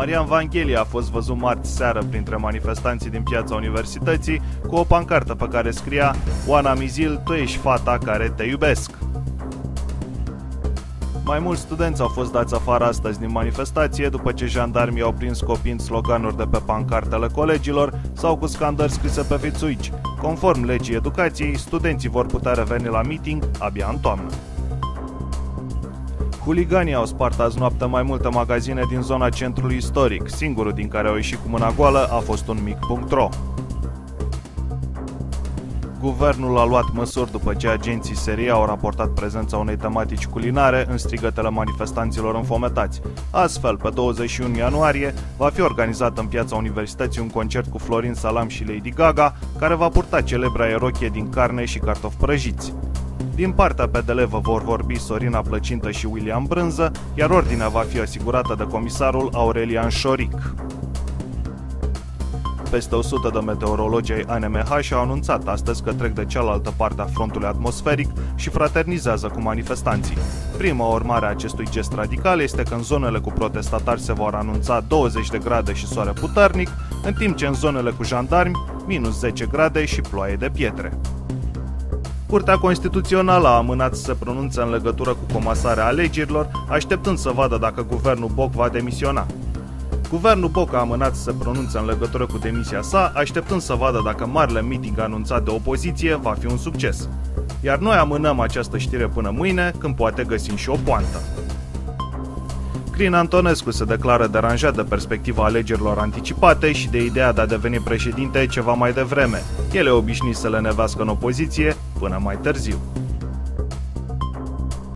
Marian Vangheli a fost văzut marți seară printre manifestanții din Piața Universității cu o pancartă pe care scria "Oana Mizil, tu ești fata care te iubesc". Mai mulți studenți au fost dați afară astăzi din manifestație după ce jandarmii au prins copiind sloganuri de pe pancartele colegilor sau cu scandări scrise pe fițuici. Conform legii educației, studenții vor putea reveni la meeting abia în toamnă. Huliganii au spart azi noapte mai multe magazine din zona centrului istoric. Singurul din care au ieșit cu mâna goală a fost un mic.ro. Guvernul a luat măsuri după ce agenții SRI au raportat prezența unei tematici culinare în strigătele manifestanților înfometați. Astfel, pe 21 ianuarie, va fi organizat în Piața Universității un concert cu Florin Salam și Lady Gaga, care va purta celebra erochie din carne și cartofi prăjiți. Din partea PDL vă vor vorbi Sorina Plăcintă și William Brânză, iar ordinea va fi asigurată de comisarul Aurelian Șoric. Peste 100 de meteorologi ai ANMH au anunțat astăzi că trec de cealaltă parte a frontului atmosferic și fraternizează cu manifestanții. Prima urmare a acestui gest radical este că în zonele cu protestatari se vor anunța 20 de grade și soare puternic, în timp ce în zonele cu jandarmi, minus 10 grade și ploaie de pietre. Curtea Constituțională a amânat să se pronunțe în legătură cu comasarea alegerilor, așteptând să vadă dacă guvernul Boc va demisiona. Guvernul Boc a amânat să se pronunțe în legătură cu demisia sa, așteptând să vadă dacă marele meeting anunțat de opoziție va fi un succes. Iar noi amânăm această știre până mâine, când poate găsim și o poantă. Crin Antonescu se declară deranjat de perspectiva alegerilor anticipate și de ideea de a deveni președinte ceva mai devreme. El e obișnuit să le nevească în opoziție până mai târziu.